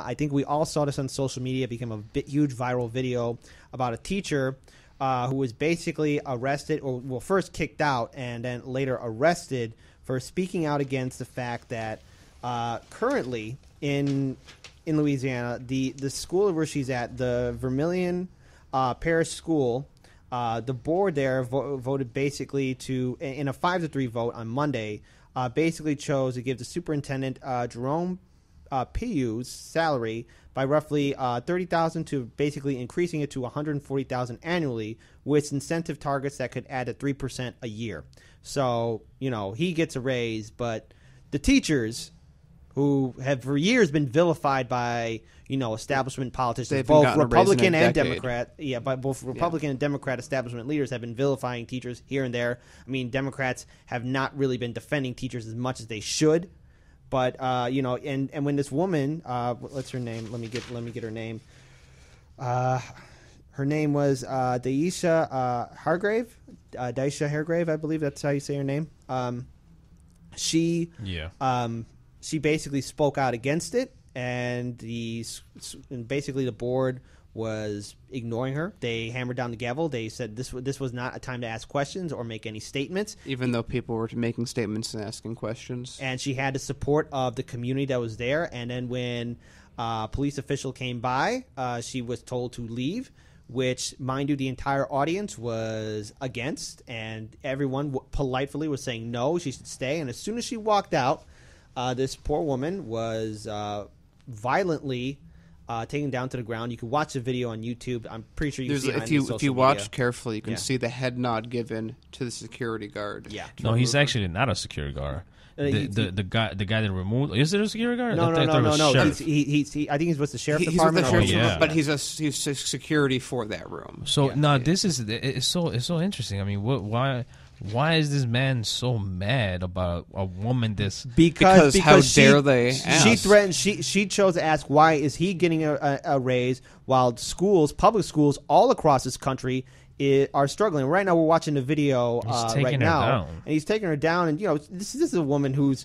I think we all saw this on social media. It became a huge viral video about a teacher who was basically arrested, or well, first kicked out and then later arrested for speaking out against the fact that currently in Louisiana, the school where she's at, the Vermilion Parish School, the board there voted basically to, in a 5-3 vote on Monday, basically chose to give the superintendent Jerome Piyu's salary by roughly $30,000 to basically increasing it to $140,000 annually, with incentive targets that could add to 3% a year. So, he gets a raise, but the teachers, who have for years been vilified by establishment politicians, both Republican and Democrat. Yeah, but both Republican and Democrat establishment leaders have been vilifying teachers here and there. I mean, Democrats have not really been defending teachers as much as they should. But and when this woman, what's her name? Let me get her name. Her name was Daisha Hargrave. Daisha Hargrave, I believe that's how you say her name. She basically spoke out against it, and basically the board was ignoring her. They hammered down the gavel. They said this was not a time to ask questions or make any statements. Even though people were making statements and asking questions. And she had the support of the community that was there. And then when a police official came by, she was told to leave, which, mind you, the entire audience was against. And everyone politely was saying no, she should stay. And as soon as she walked out, this poor woman was violently taken down to the ground. You can watch the video on YouTube. I'm pretty sure you can see it on social media. If you watch carefully, you can see the head nod given to the security guard. Yeah. No, he's actually not a security guard. The guy that removed, is it a security guard? No. I think he's with the sheriff department. But he's security for that room. So this is it's so interesting. I mean, why is this man so mad about a woman this? Because how dare they ask? She threatened. She chose to ask why is he getting a raise while public schools all across this country are struggling. Right now, we're watching the video right now, and he's taking her down. And this is a woman who's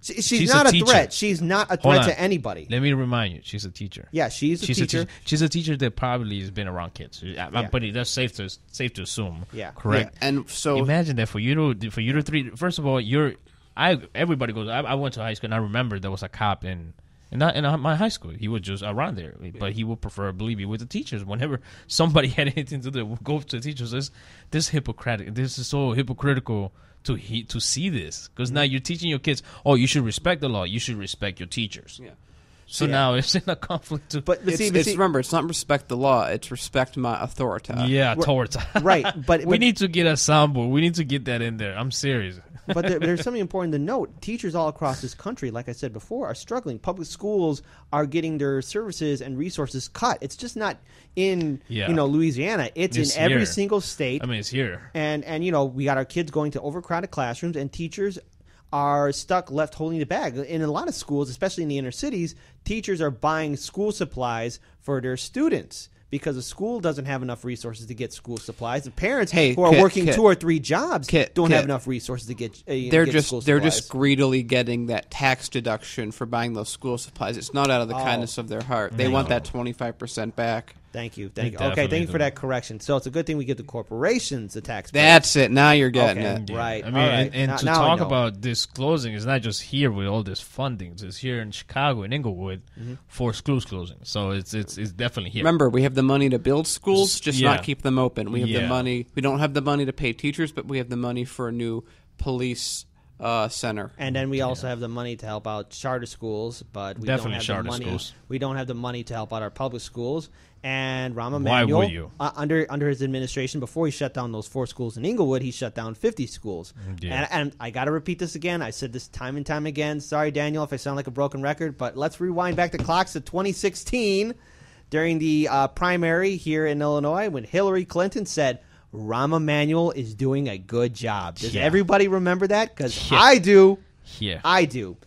she's not a threat. She's not a threat to anybody. Let me remind you, she's a teacher. Yeah, she's a teacher. She's a teacher that probably has been around kids. But that's safe to assume. Yeah, correct. Yeah. And so imagine that for you to treat. First of all, everybody goes. I went to high school and I remember there was a cop in my high school. He was just around there, but he would preferably be with the teachers. Whenever somebody had anything to do, go to the teachers. This is so hypocritical to see this, because now you're teaching your kids, you should respect the law, you should respect your teachers. Yeah. So now it's in a conflict. Remember, it's not respect the law; it's respect my authority. Yeah, authority. Right, but we need to get a soundboard. We need to get that in there. I'm serious. But there's something important to note. Teachers all across this country, like I said before, are struggling. Public schools are getting their services and resources cut. It's just not in Louisiana. It's in every single state. I mean, it's here. And we got our kids going to overcrowded classrooms, and teachers are left holding the bag. In a lot of schools, especially in the inner cities, teachers are buying school supplies for their students, because the school doesn't have enough resources to get school supplies. The parents who are working 2 or 3 jobs don't have enough resources to get school supplies. They're just greedily getting that tax deduction for buying those school supplies. It's not out of the kindness of their heart. They want that 25% back. Thank you. Okay, thank you for that correction. So it's a good thing we give the corporations the tax break. That's it. Now you're getting it. Right. I mean, and to talk about disclosing, it's not just here with all this funding. It's here in Chicago and Inglewood for schools closing. So it's definitely here. Remember, we have the money to build schools, just not keep them open. We have the money. We don't have the money to pay teachers, but we have the money for a new police center. And then we also have the money to help out charter schools, but we don't have the money. We don't have the money to help out our public schools. And Rahm Emanuel, under his administration, before he shut down those 4 schools in Inglewood, he shut down 50 schools. Yeah. And I got to repeat this again. I said this time and time again. Sorry, Daniel, if I sound like a broken record, but let's rewind back the clocks to 2016 during the primary here in Illinois, when Hillary Clinton said, Rahm Emanuel is doing a good job. Does everybody remember that? Because I do. Yeah. I do.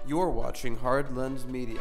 You're watching Hard Lens Media.